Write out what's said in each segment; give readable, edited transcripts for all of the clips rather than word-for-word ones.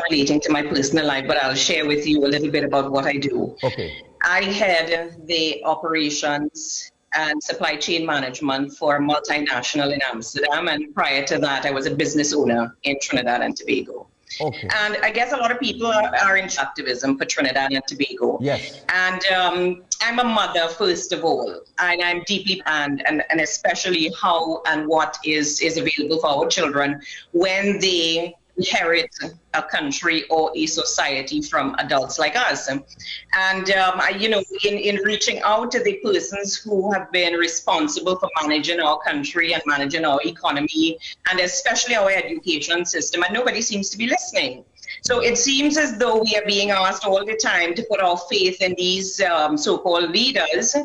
relating to my personal life, but I'll share with you a little bit about what I do. Okay. I head the operations and supply chain management for a multinational in Amsterdam, and prior to that, I was a business owner in Trinidad and Tobago. Okay. And I guess a lot of people are into activism for Trinidad and Tobago. Yes. And I'm a mother, first of all, and I'm deeply and especially how and what is available for our children when they inherit a country or a society from adults like us. And in reaching out to the persons who have been responsible for managing our country and managing our economy, and especially our education system, and nobody seems to be listening. So it seems as though we are being asked all the time to put our faith in these so-called leaders.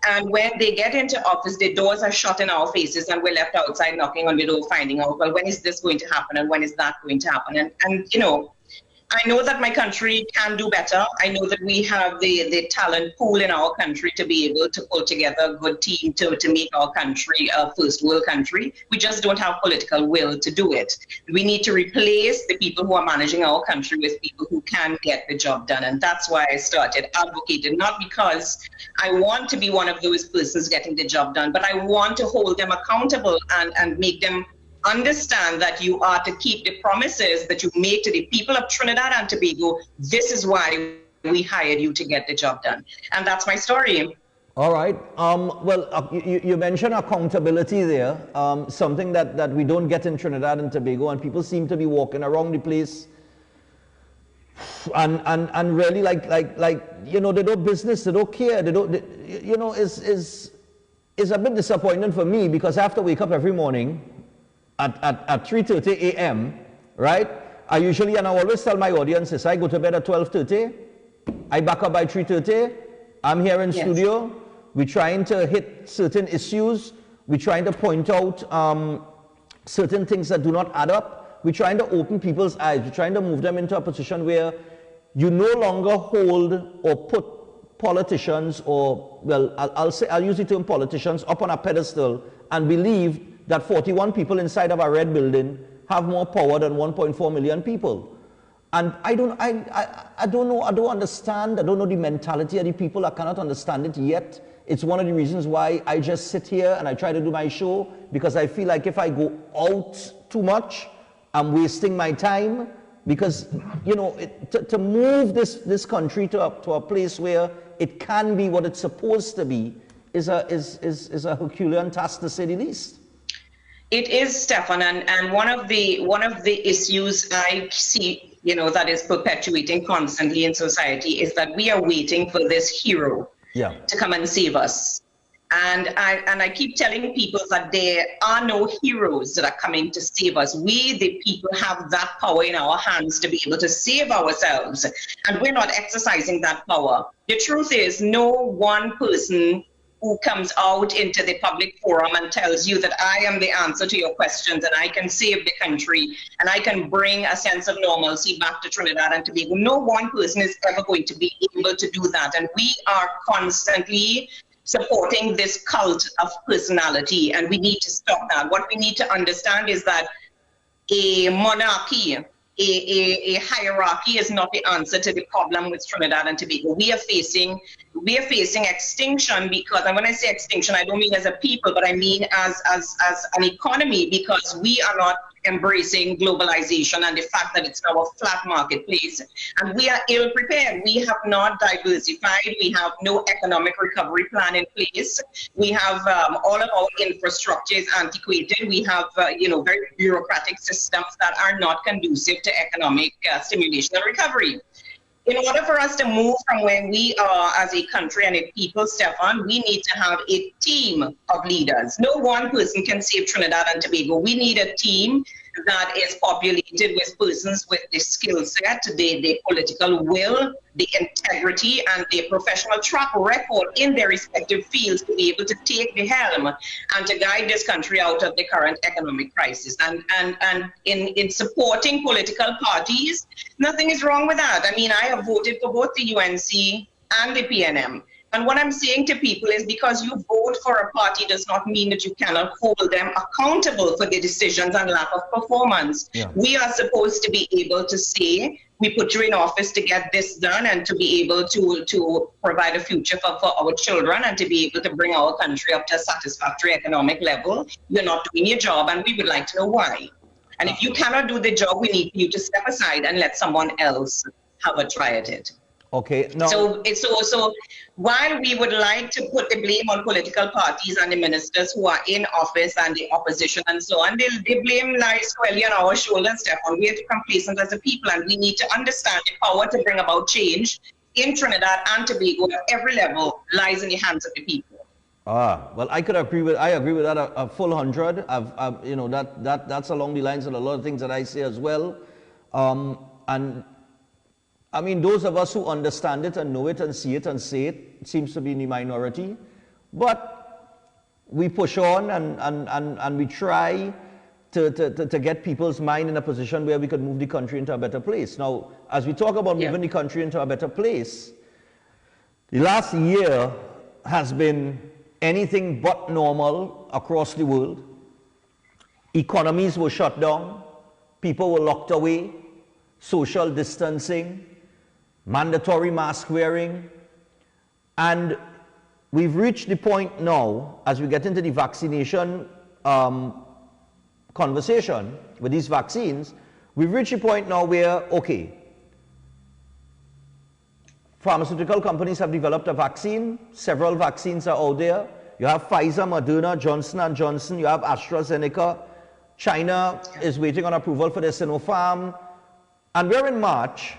And when they get into office, the doors are shut in our faces and we're left outside knocking on the door, finding out, well, when is this going to happen and when is that going to happen? And I know that my country can do better. I know that we have the talent pool in our country to be able to pull together a good team to make our country a first world country. We just don't have political will to do it. We need to replace the people who are managing our country with people who can get the job done. And that's why I started advocating, not because I want to be one of those persons getting the job done, but I want to hold them accountable and make them understand that you are to keep the promises that you made to the people of Trinidad and Tobago. This is why we hired you to get the job done. And that's my story. All right. You mentioned accountability there, something that we don't get in Trinidad and Tobago, and people seem to be walking around the place and really like they don't business, they don't care, is a bit disappointing for me, because I have to wake up every morning at 3:30 a.m., right? I always tell my audience, I go to bed at 12:30, I back up by 3:30, I'm here in studio, we're trying to hit certain issues, we're trying to point out certain things that do not add up, we're trying to open people's eyes, we're trying to move them into a position where you no longer hold or put politicians, or, well, I'll use the term politicians, up on a pedestal and believe that 41 people inside of a red building have more power than 1.4 million people. And I don't know, I don't understand, I don't know the mentality of the people, I cannot understand it yet. It's one of the reasons why I just sit here and I try to do my show, because I feel like if I go out too much, I'm wasting my time, because, to move this country to a place where it can be what it's supposed to be is a Herculean task, to say the least. It is, Stefan, and one of the issues I see, that is perpetuating constantly in society is that we are waiting for this hero to come and save us. And I keep telling people that there are no heroes that are coming to save us. We, the people, have that power in our hands to be able to save ourselves, and we're not exercising that power. The truth is, no one person who comes out into the public forum and tells you that I am the answer to your questions and I can save the country and I can bring a sense of normalcy back to Trinidad and Tobago. No one person is ever going to be able to do that. And we are constantly supporting this cult of personality, and we need to stop that. What we need to understand is that a monarchy, a hierarchy is not the answer to the problem with Trinidad and Tobago. We are facing extinction, because, and when I say extinction, I don't mean as a people, but I mean as an economy, because we are not embracing globalization and the fact that it's now a flat marketplace, and we are ill prepared. We have not diversified. We have no economic recovery plan in place. We have all of our infrastructure is antiquated. We have very bureaucratic systems that are not conducive to economic stimulation and recovery. In order for us to move from where we are as a country and a people, Stefan, we need to have a team of leaders. No one person can save Trinidad and Tobago. We need a team that is populated with persons with the skill set, the political will, the integrity, and the professional track record in their respective fields to be able to take the helm and to guide this country out of the current economic crisis. And in supporting political parties, nothing is wrong with that. I mean, I have voted for both the UNC and the PNM. And what I'm saying to people is because you vote for a party does not mean that you cannot hold them accountable for the decisions and lack of performance. Yeah. We are supposed to be able to say, we put you in office to get this done and to be able to provide a future for our children and to be able to bring our country up to a satisfactory economic level. You're not doing your job, and we would like to know why. And if you cannot do the job, we need you to step aside and let someone else have a try at it. Okay. Now, So while we would like to put the blame on political parties and the ministers who are in office and the opposition and so on, the blame lies squarely on our shoulders, Stefan. We are too complacent as a people, and we need to understand the power to bring about change in Trinidad and Tobago at every level lies in the hands of the people. Well, I agree with that a full 100. You know, that's along the lines of a lot of things that I say as well. And I mean, those of us who understand it and know it and see it and say it seems to be in the minority. But we push on and we try to get people's mind in a position where we could move the country into a better place. Now, as we talk about moving the country into a better place, the last year has been anything but normal across the world. Economies were shut down, people were locked away, social distancing, mandatory mask wearing, and we've reached the point now, as we get into the vaccination conversation with these vaccines, we've reached a point now where, okay, pharmaceutical companies have developed a vaccine, several vaccines are out there. You have Pfizer, Moderna, Johnson & Johnson, you have AstraZeneca, China is waiting on approval for their Sinopharm, and we're in March,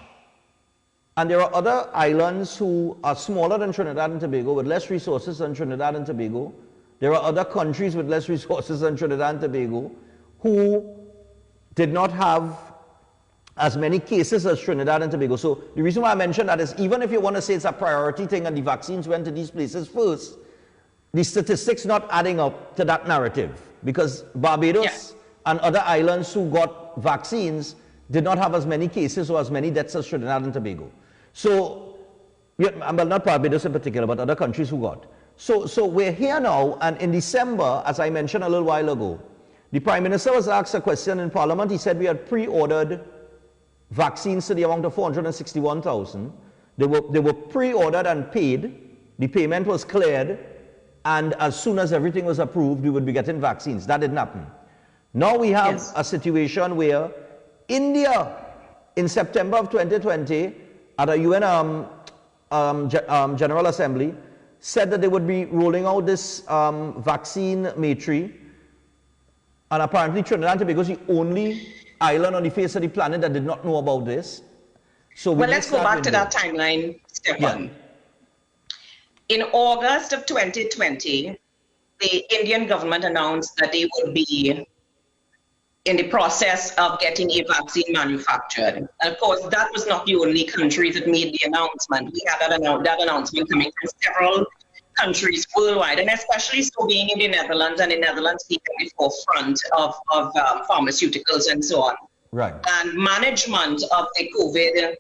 and there are other islands who are smaller than Trinidad and Tobago with less resources than Trinidad and Tobago. There are other countries with less resources than Trinidad and Tobago who did not have as many cases as Trinidad and Tobago. So the reason why I mentioned that is even if you want to say it's a priority thing and the vaccines went to these places first, the statistics not adding up to that narrative, because Barbados and other islands who got vaccines did not have as many cases or as many deaths as Trinidad and Tobago. So, well, not Barbados in particular, but other countries who got. So we're here now, and in December, as I mentioned a little while ago, the Prime Minister was asked a question in Parliament. He said we had pre-ordered vaccines to the amount of 461,000. They were pre-ordered and paid. The payment was cleared, and as soon as everything was approved, we would be getting vaccines. That didn't happen. Now we have a situation where India, in September of 2020, at a UN General Assembly, said that they would be rolling out this vaccine matrix, and apparently Trinidad and Tobago is the only island on the face of the planet that did not know about this. So well, let's go back to that timeline, Stefan. Yeah. In August of 2020, the Indian government announced that they would be in the process of getting a vaccine manufactured. And of course, that was not the only country that made the announcement. We had that announcement coming from several countries worldwide, and especially so being in the Netherlands, and the Netherlands being at the forefront of pharmaceuticals and so on. Right. And management of the COVID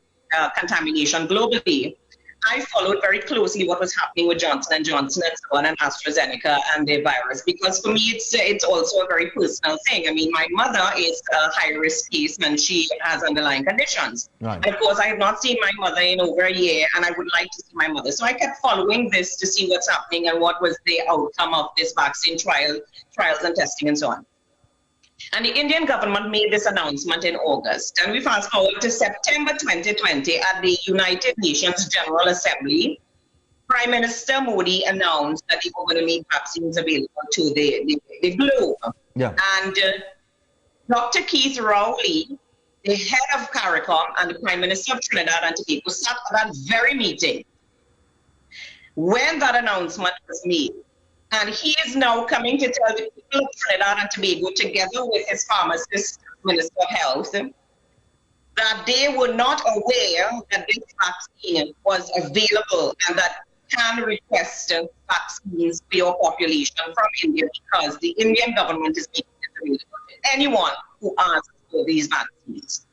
contamination globally. I followed very closely what was happening with Johnson & Johnson and so on, and AstraZeneca and the virus, because for me it's also a very personal thing. I mean, my mother is a high-risk case and she has underlying conditions. Right. And of course, I have not seen my mother in over a year, and I would like to see my mother. So I kept following this to see what's happening and what was the outcome of this vaccine trials and testing and so on. And the Indian government made this announcement in August. And we fast forward to September 2020 at the United Nations General Assembly. Prime Minister Modi announced that they were going to make vaccines available to the globe. Yeah. And Dr. Keith Rowley, the head of CARICOM and the Prime Minister of Trinidad and Tobago, sat at that very meeting when that announcement was made. And he is now coming to tell the people of Trinidad and Tobago, together with his pharmacist, Minister of Health, that they were not aware that this vaccine was available and that you can request vaccines for your population from India, because the Indian government is making it available to anyone who asks for these vaccines.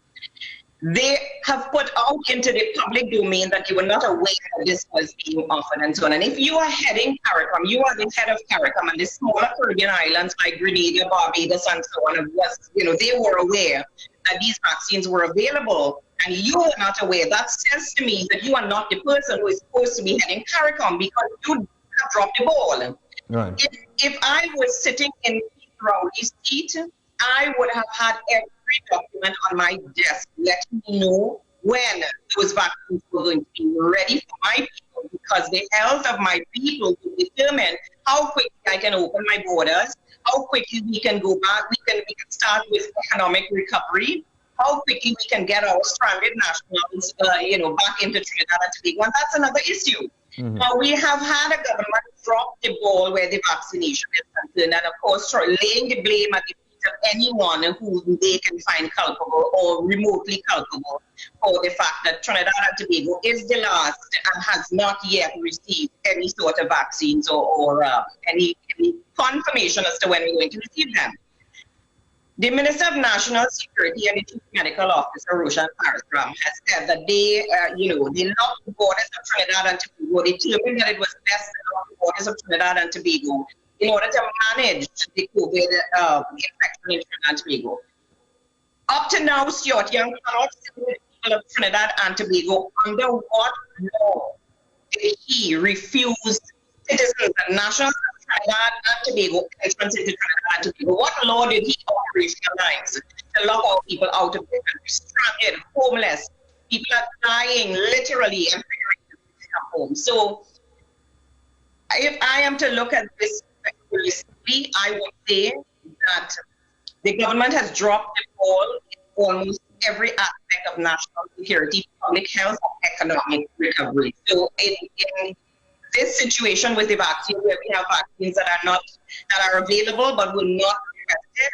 they have put out into the public domain that you were not aware that this was being offered and so on. And if you are heading CARICOM, you are the head of CARICOM, and the smaller Caribbean islands like Grenada, Barbados, and so on, was, they were aware that these vaccines were available, and you were not aware. That says to me that you are not the person who is supposed to be heading CARICOM, because you have dropped the ball. Right. If I was sitting in Rowley's seat, I would have had every document on my desk letting me know when those vaccines were going to be ready for my people, because the health of my people will determine how quickly I can open my borders, how quickly we can go back, we can start with economic recovery, how quickly we can get our stranded nationals, back into Trinidad and Tobago, and that's another issue. Now, we have had a government drop the ball where the vaccination is concerned, and of course, laying the blame at the feet of anyone who they can find culpable or remotely culpable for the fact that Trinidad and Tobago is the last and has not yet received any sort of vaccines or any confirmation as to when we're going to receive them. The Minister of National Security and the Chief Medical Officer, Roshan Parasram, has said that they locked the borders of Trinidad and Tobago. They determined that it was best to lock the borders of Trinidad and Tobago in order to manage the COVID infection in Trinidad and Tobago. Up to now, Stuart Young cannot see the people of Trinidad and Tobago under what law did he refuse citizens and nationals of Trinidad and Tobago entrance into Trinidad and Tobago? What law did he operationalize to lock our people out of the country, stranded, homeless? People are dying literally and figuring to come home. So if I am to look at this realistically, I would say that the government has dropped the ball in almost every aspect of national security, public health, and economic recovery. So in this situation with the vaccine, where we have vaccines that are available but will not be tested,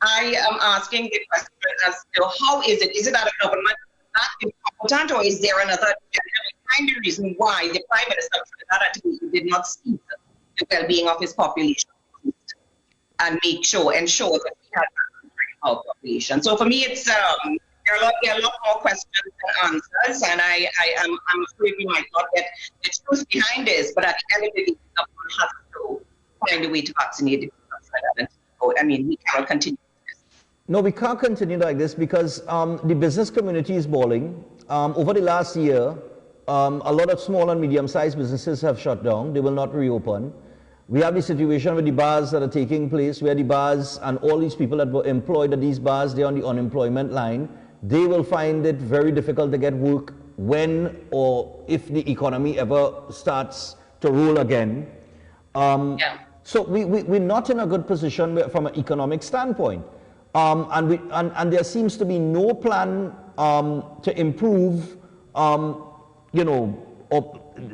I am asking the question as to how is it? Is it that the government is not incompetent, or is there another kind of reason why the Prime Minister of Trinidad and Tobago did not speak to the well-being of his population and ensure that we had our population? So for me, it's there are a lot more questions than answers, and I'm afraid we might not get the truth behind this, but at the end of the day, the government has to find a way to vaccinate the people. I mean, we cannot continue this. No, we can't continue like this, because the business community is balling. Over the last year, a lot of small and medium-sized businesses have shut down. They will not reopen. We have the situation with the bars that are taking place, where the bars and all these people that were employed at these bars, they're on the unemployment line. They will find it very difficult to get work when or if the economy ever starts to roll again. So we're not in a good position from an economic standpoint. And there seems to be no plan to improve,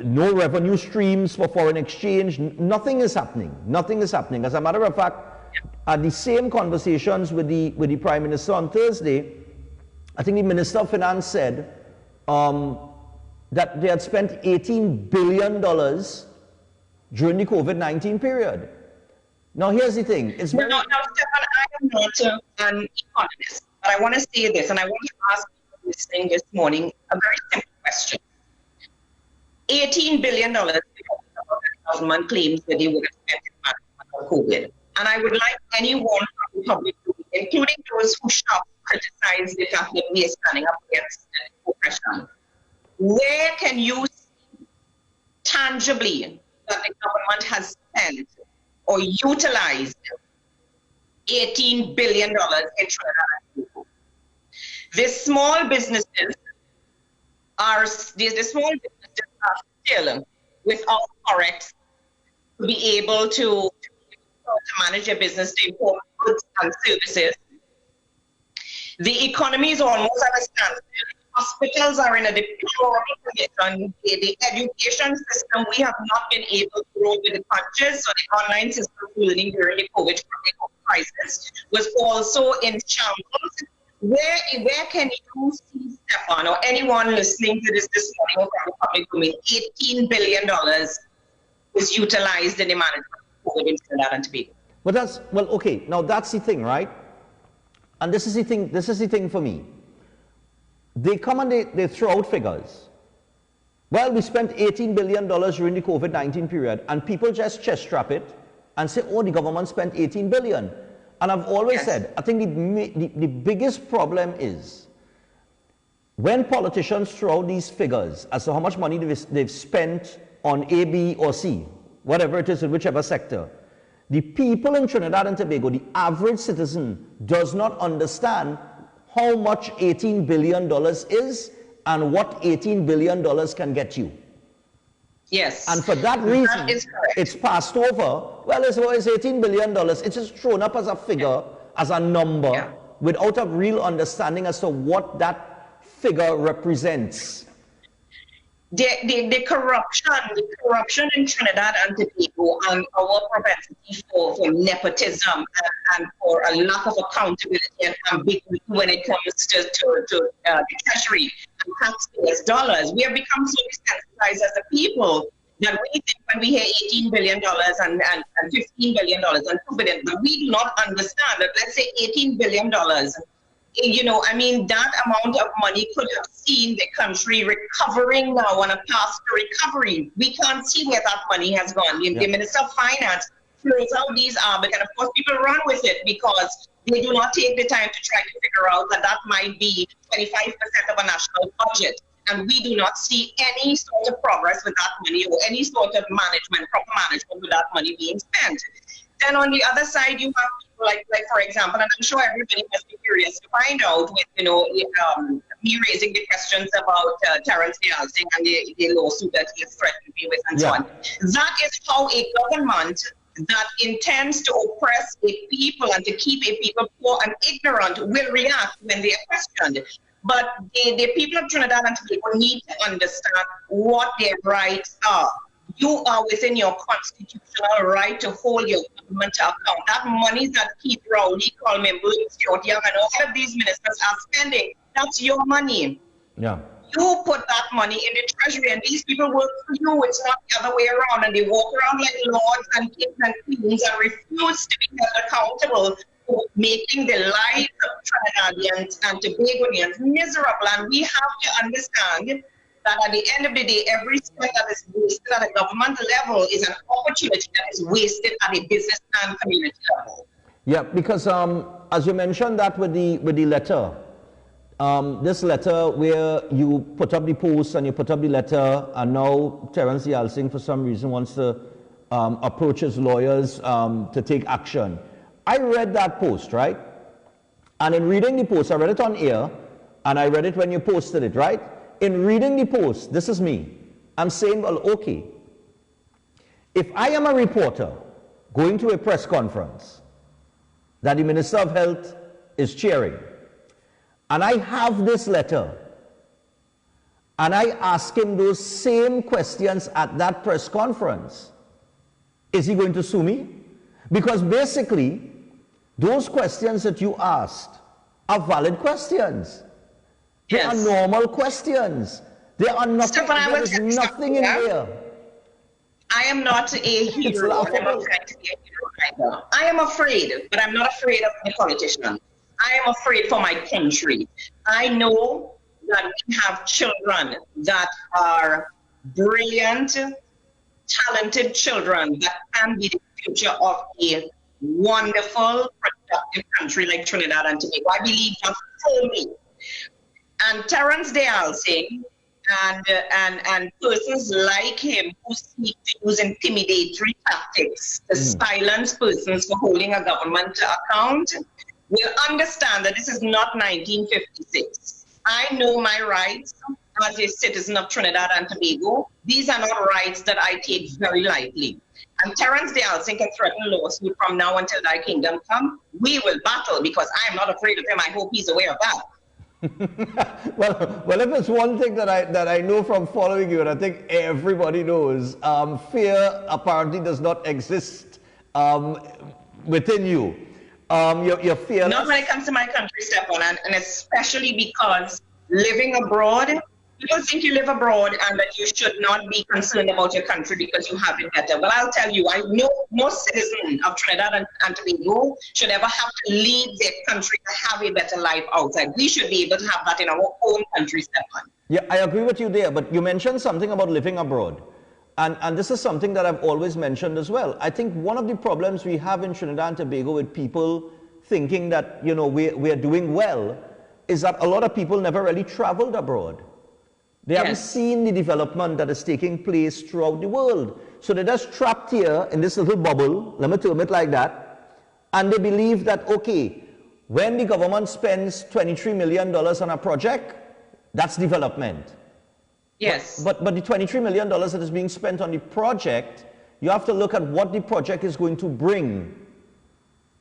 no revenue streams for foreign exchange. Nothing is happening. Nothing is happening. As a matter of fact, at the same conversations with the Prime Minister on Thursday, I think the Minister of Finance said that they had spent $18 billion during the COVID-19 period. Now, here's the thing. Now, Stefan, I am not an economist, but I want to say this, and I want to ask people listening this morning a very simple question. $18 billion the government claims that they would have spent on COVID. And I would like anyone from the public, including those who criticize the fact that we are standing up against oppression. Where can you see tangibly that the government has spent or utilized $18 billion in Trinidad and Tobago? The small businesses are still without forex to be able to manage their business, to import goods and services. The economy is almost at a standstill. Hospitals are in a deplorable condition. The education system, we have not been able to roll with the punches, so the online system of learning during the COVID crisis was also in shambles. Where can you see, Stefan, or anyone listening to this morning from the public domain, $18 billion was utilized in the management of COVID in Trinidad and Tobago? Okay, now that's the thing, right? And this is the thing for me. they come and they throw out figures. Well, we spent $18 billion during the COVID-19 period, and people just chest strap it and say, oh, the government spent $18 billion. And I've always said, I think the biggest problem is when politicians throw out these figures as to how much money they've spent on A, B, or C, whatever it is in whichever sector, the people in Trinidad and Tobago, the average citizen, does not understand how much $18 billion is and what $18 billion can get you. Yes. And for that reason, it's passed over. Well, it's $18 billion. It's just thrown up as a figure, as a number, without a real understanding as to what that figure represents. The corruption in Trinidad and Tobago, and our propensity for nepotism and for a lack of accountability and ambiguity when it comes to the treasury and taxpayers' dollars. We have become so desensitized as a people that we think when we hear $18 billion and $15 billion and $2 billion, but we do not understand that, let's say, $18 billion. You know, I mean, that amount of money could have seen the country recovering now on a path to recovery. We can't see where that money has gone. The Minister of Finance throws out these arbit, and of course people run with it because they do not take the time to try to figure out that that might be 25% of a national budget. And we do not see any sort of progress with that money or any sort of management, proper management with that money being spent. Then on the other side, you have people like for example, and I'm sure everybody must be curious to find out with, you know, me raising the questions about Terrence Nielsen and the lawsuit that he has threatened me with and so on. That is how a government that intends to oppress a people and to keep a people poor and ignorant will react when they are questioned. But the people of Trinidad and Tobago need to understand what their rights are. You are within your constitutional right to hold your government to account. That money that Keith Rowley, Coleman, Stuart Young, and all of these ministers are spending, that's your money. Yeah. You put that money in the treasury, and these people work for you. It's not the other way around. And they walk around like lords and kings and queens and refuse to be held accountable for making the lives of Trinidadians and Tobagonians miserable. And we have to understand that at the end of the day, every cent that is wasted at a government level is an opportunity that is wasted at a business and community level. Yeah, because as you mentioned that with the letter, this letter where you put up the post and you put up the letter, and now Terrence Nielsen for some reason wants to approach his lawyers to take action. I read that post, right? And in reading the post, I read it on air, and I read it when you posted it, right? In reading the post, this is me. I'm saying, well, okay, if I am a reporter going to a press conference that the Minister of Health is chairing, and I have this letter, and I ask him those same questions at that press conference, is he going to sue me? Because basically, those questions that you asked are valid questions. They are normal questions. There are nothing, there is nothing in there. I am not a hero. I'm not trying to be a hero either. I am afraid, but I'm not afraid of the politicians. I am afraid for my country. I know that we have children that are brilliant, talented children that can be the future of a wonderful, productive country like Trinidad and Tobago. I believe that fully. And Terrence Nielsen and persons like him who seek to use intimidatory tactics to silence persons for holding a government to account will understand that this is not 1956. I know my rights as a citizen of Trinidad and Tobago. These are not rights that I take very lightly. And Terrence Nielsen can threaten lawsuit from now until thy kingdom come. We will battle because I am not afraid of him. I hope he's aware of that. well, if it's one thing that I know from following you, and I think everybody knows, fear apparently does not exist within you. You're fearless. Not when it comes to my country, Stefan, and especially because living abroad People think you live abroad and that you should not be concerned about your country because you have it better. Well, I'll tell you, I know no citizen of Trinidad and Tobago should ever have to leave their country to have a better life outside. We should be able to have that in our own country, Stefan. Yeah, I agree with you there, but you mentioned something about living abroad. And this is something that I've always mentioned as well. I think one of the problems we have in Trinidad and Tobago with people thinking that, you know, we're doing well is that a lot of people never really traveled abroad. They haven't seen the development that is taking place throughout the world. So they're just trapped here in this little bubble, let me term it like that, and they believe that, okay, when the government spends $23 million on a project, that's development. Yes. But the $23 million that is being spent on the project, you have to look at what the project is going to bring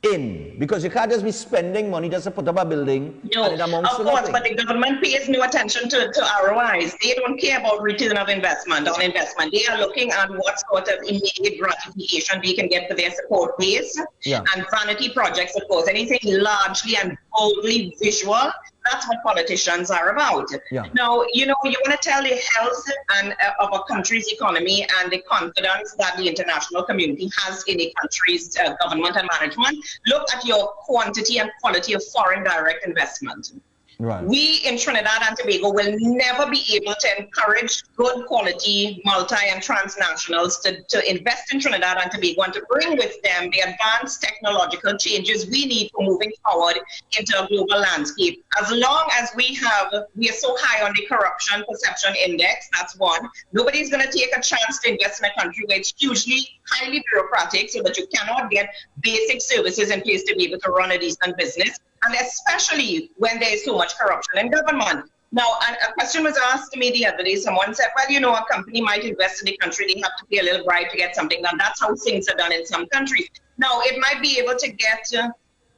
in, because you can't just be spending money just to put up a building. No, and it amounts of to course, nothing. but the government pays no attention to ROIs. They don't care about return of investment on investment. They are looking at what sort of immediate gratification they can get for their support base. And vanity projects, of course, anything largely and boldly visual. That's what politicians are about. Now, you know, you want to tell the health and of a country's economy and the confidence that the international community has in a country's government and management. Look at your quantity and quality of foreign direct investment. Right. We in Trinidad and Tobago will never be able to encourage good quality multi and transnationals to invest in Trinidad and Tobago and to bring with them the advanced technological changes we need for moving forward into a global landscape. As long as we are so high on the corruption perception index, that's one. Nobody's going to take a chance to invest in a country where it's hugely highly bureaucratic so that you cannot get basic services in place to be able to run a decent business. And especially when there is so much corruption in government. Now, a question was asked to me the other day. Someone said, well, you know, a company might invest in the country. They have to pay a little bribe to get something done. That's how things are done in some countries. Now, it might be able to get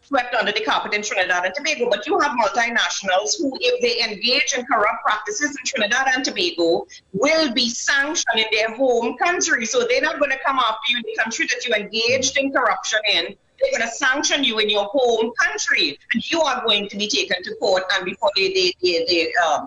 swept under the carpet in Trinidad and Tobago, but you have multinationals who, if they engage in corrupt practices in Trinidad and Tobago, will be sanctioned in their home country. So they're not going to come after you in the country that you engaged in corruption in. They're going to sanction you in your home country, and you are going to be taken to court and before the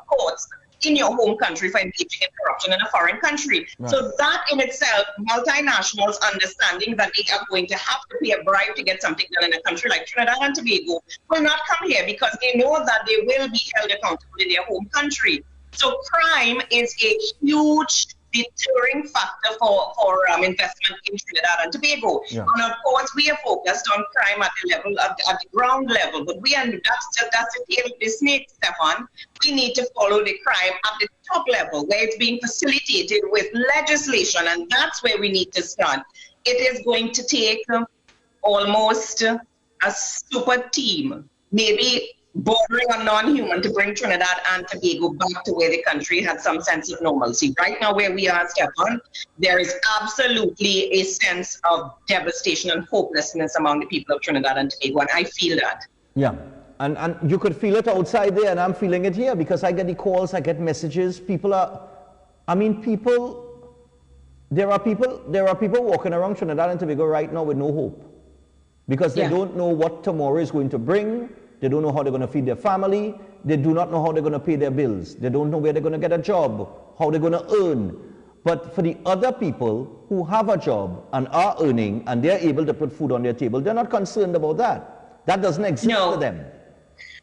courts in your home country for engaging in corruption in a foreign country. Right. So that in itself, multinationals understanding that they are going to have to pay a bribe to get something done in a country like Trinidad and Tobago will not come here because they know that they will be held accountable in their home country. So crime is a huge deterring factor for investment in Trinidad and Tobago. Yeah. And of course, we are focused on crime at the level at the ground level, but that's the tail of the snake, Stefan. We need to follow the crime at the top level, where it's being facilitated with legislation, and that's where we need to start. It is going to take almost a super team, maybe bordering on non-human, to bring Trinidad and Tobago back to where the country had some sense of normalcy. Right now where we are, Stefan, there is absolutely a sense of devastation and hopelessness among the people of Trinidad and Tobago, and I feel that. Yeah, and you could feel it outside there, and I'm feeling it here because I get the calls, I get messages. There are people walking around Trinidad and Tobago right now with no hope because they don't know what tomorrow is going to bring. They don't know how they're going to feed their family. They do not know how they're going to pay their bills. They don't know where they're going to get a job, how they're going to earn. But for the other people who have a job and are earning and they're able to put food on their table, they're not concerned about that. That doesn't exist for them.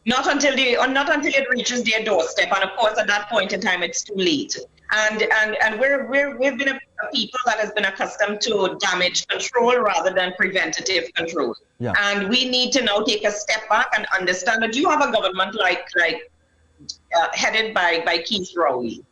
Not until it reaches their doorstep. And of course, at that point in time, it's too late. And we've been a people that has been accustomed to damage control rather than preventative control. Yeah. And we need to now take a step back and understand that you have a government headed by Keith Rowley.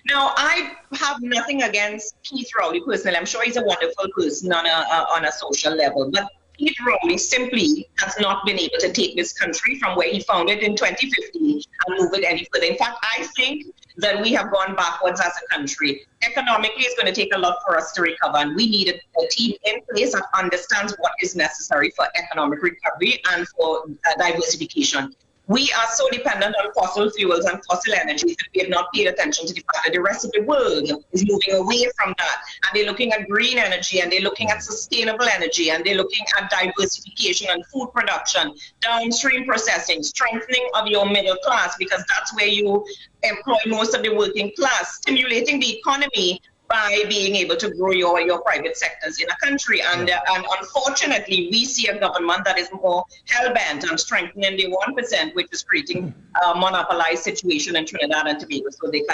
Now, I have nothing against Keith Rowley personally. I'm sure he's a wonderful person on a social level, but Keith Rowley simply has not been able to take this country from where he found it in 2015 and move it any further. In fact, I think that we have gone backwards as a country. Economically, it's going to take a lot for us to recover, and we need a team in place that understands what is necessary for economic recovery and for diversification. We are so dependent on fossil fuels and fossil energies that we have not paid attention to the fact that the rest of the world is moving away from that. And they're looking at green energy, and they're looking at sustainable energy, and they're looking at diversification and food production, downstream processing, strengthening of your middle class, because that's where you employ most of the working class, stimulating the economy by being able to grow your private sectors in a country. And unfortunately, we see a government that is more hell-bent on strengthening the 1%, which is creating a monopolized situation in Trinidad and Tobago. So the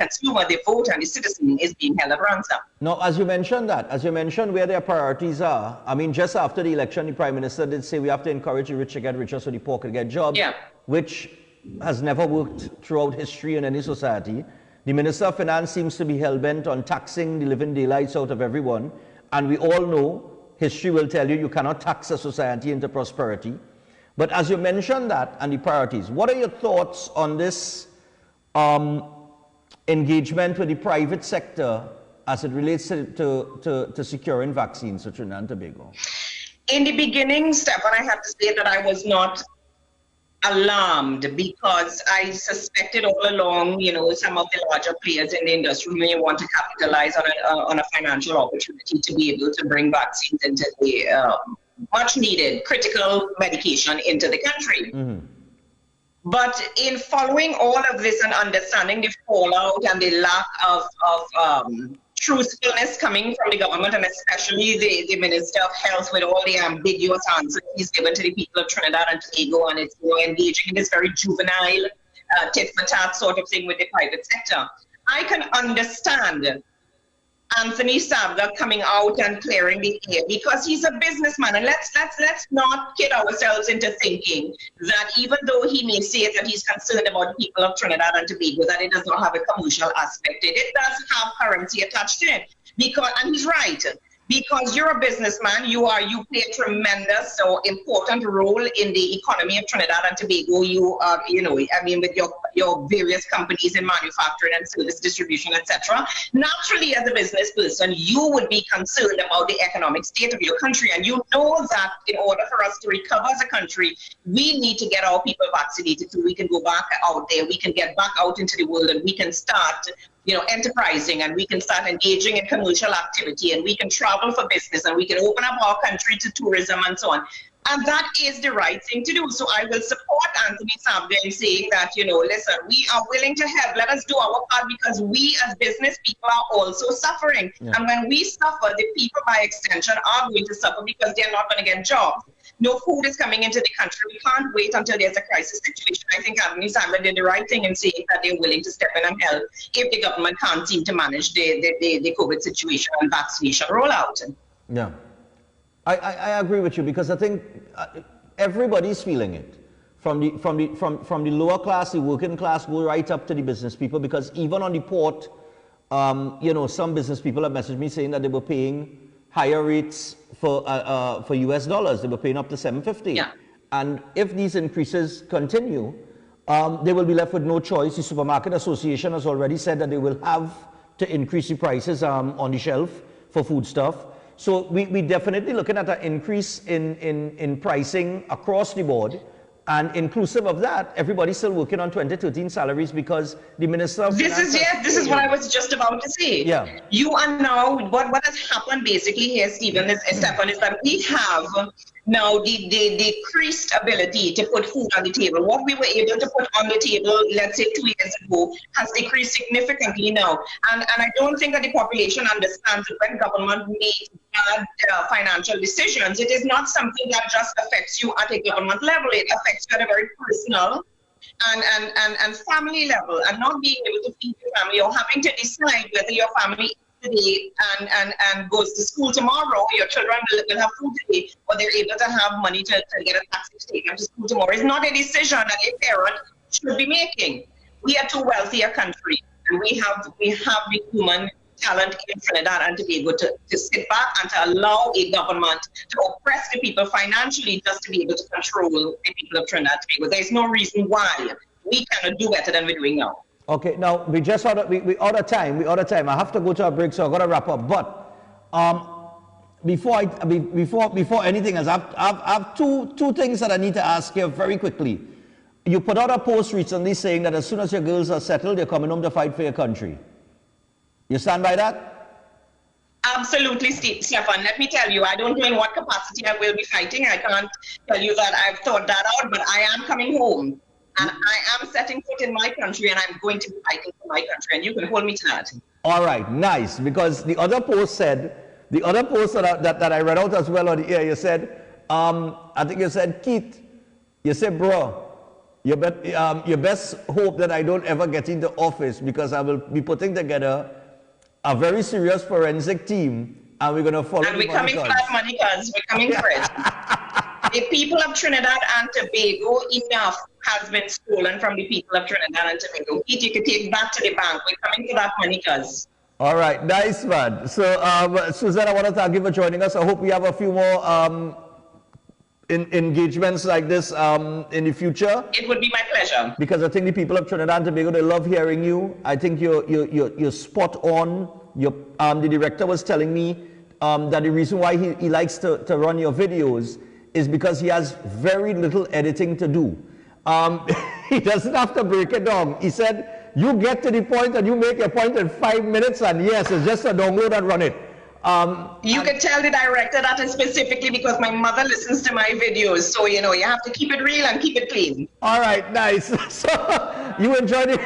consumer, the voter, and the citizen is being held at ransom. Now, as you mentioned where their priorities are, I mean, just after the election, the Prime Minister did say we have to encourage the rich to get richer so the poor can get jobs, which has never worked throughout history in any society. The Minister of Finance seems to be hell-bent on taxing the living daylights out of everyone. And we all know, history will tell you, you cannot tax a society into prosperity. But as you mentioned that and the priorities, what are your thoughts on this engagement with the private sector as it relates to securing vaccines for Trinidad and Tobago? In the beginning, Stefan, I have to say that I was not alarmed, because I suspected all along, some of the larger players in the industry may want to capitalize on a financial opportunity to be able to bring vaccines into the much needed critical medication into the country. Mm-hmm. But in following all of this and understanding the fallout and the lack of truthfulness coming from the government, and especially the Minister of Health, with all the ambiguous answers he's given to the people of Trinidad and Tobago, and it's engaging in this very juvenile tit-for-tat sort of thing with the private sector. I can understand Anthony Sabga coming out and clearing the air, because he's a businessman, and let's not kid ourselves into thinking that even though he may say that he's concerned about the people of Trinidad and Tobago, that it does not have a commercial aspect. It does have currency attached to it, and he's right. Because you're a businessman, you play a tremendous or important role in the economy of Trinidad and Tobago. With your various companies in manufacturing and service distribution, etc. Naturally, as a business person, you would be concerned about the economic state of your country, and you know that in order for us to recover as a country, we need to get our people vaccinated so we can go back out there, we can get back out into the world, and we can start enterprising, and we can start engaging in commercial activity, and we can travel for business, and we can open up our country to tourism and so on. And that is the right thing to do. So I will support Anthony Sabga in saying that, listen, we are willing to help. Let us do our part, because we as business people are also suffering. Yeah. And when we suffer, the people by extension are going to suffer, because they're not going to get jobs. No food is coming into the country. We can't wait until there's a crisis situation. I think Anthony Sabga did the right thing in saying that they're willing to step in and help if the government can't seem to manage the COVID situation and vaccination rollout. Yeah. I agree with you, because I think everybody's feeling it, from the lower class, the working class, go right up to the business people. Because even on the port, some business people have messaged me saying that they were paying higher rates for US dollars. They were paying up to $7.50. Yeah. And if these increases continue, they will be left with no choice. The Supermarket Association has already said that they will have to increase the prices on the shelf for foodstuff. So we definitely looking at an increase in pricing across the board. And inclusive of that, everybody's still working on 2013 salaries, because the Minister of Finance... This is what I was just about to say. Yeah. You are now... What has happened basically here, Stephen, is that we have now the decreased ability to put food on the table. What we were able to put on the table, let's say 2 years ago, has decreased significantly now. And I don't think that the population understands that when government makes bad financial decisions, it is not something that just affects you at a government level. It affects you at a very personal and family level, and not being able to feed your family, or having to decide whether your family today and goes to school tomorrow, your children will have food today, or they're able to have money to get a taxi to take them to school tomorrow. It's not a decision that a parent should be making. We are too wealthy a country, and we have the human talent in Trinidad and Tobago to sit back and to allow a government to oppress the people financially just to be able to control the people of Trinidad and Tobago. There's no reason why we cannot do better than we're doing now. Okay, now we just out of time. I have to go to a break, so I've got to wrap up. But before anything else, I have two things that I need to ask you very quickly. you put out a post recently saying that as soon as your girls are settled, you're coming home to fight for your country. You stand by that? Absolutely, Stefan. Let me tell you, I don't know in what capacity I will be fighting. I can't tell you that I've thought that out, but I am coming home. And I am setting foot in my country, and I'm going to be fighting for my country, and you can hold me to that. All right, nice. Because the other post said, the other post that I read out as well on the air, you said, I think you said, Keith, you said, bro, you best hope that I don't ever get into office because I will be putting together a very serious forensic team and we're going to follow. And we're coming for that money, cuz we're coming for it. The people of Trinidad and Tobago, enough has been stolen from the people of Trinidad and Tobago. Keith, you can take that to the bank. We're coming for that money, cuz. All right, nice, man. So, Suzette, I want to thank you for joining us. I hope we have a few more engagements like this in the future. It would be my pleasure. Because I think the people of Trinidad and Tobago, they love hearing you. I think you're spot on. The director was telling me that the reason why he likes to run your videos is because he has very little editing to do. He doesn't have to break it down. He said, you get to the point and you make your point in 5 minutes, and yes, it's just a download and run it. You can tell the director that is specifically because my mother listens to my videos. So, you know, you have to keep it real and keep it clean. All right, nice. So you enjoyed it.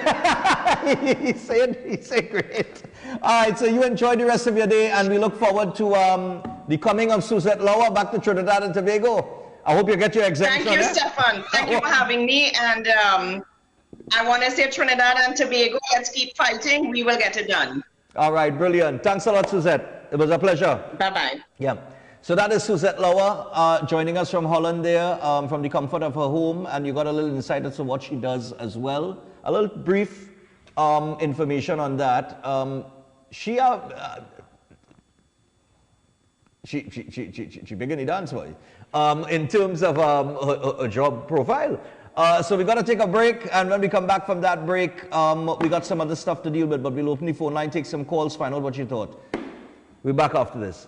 He said great. All right, so you enjoy the rest of your day, and we look forward to the coming of Suzette Louwe back to Trinidad and Tobago. I hope you get your exemption. Thank you, Stefan. Thank you for having me. And I want to say Trinidad and Tobago, let's keep fighting. We will get it done. All right, brilliant. Thanks a lot, Suzette. It was a pleasure. Bye-bye. Yeah. So that is Suzette Louwe joining us from Holland there, from the comfort of her home. And you got a little insight as to what she does as well. A little brief information on that. She big in the dance boy in terms of her job profile. So we got to take a break, and when we come back from that break, we got some other stuff to deal with, but we'll open the phone line, take some calls, find out what you thought. We're back after this.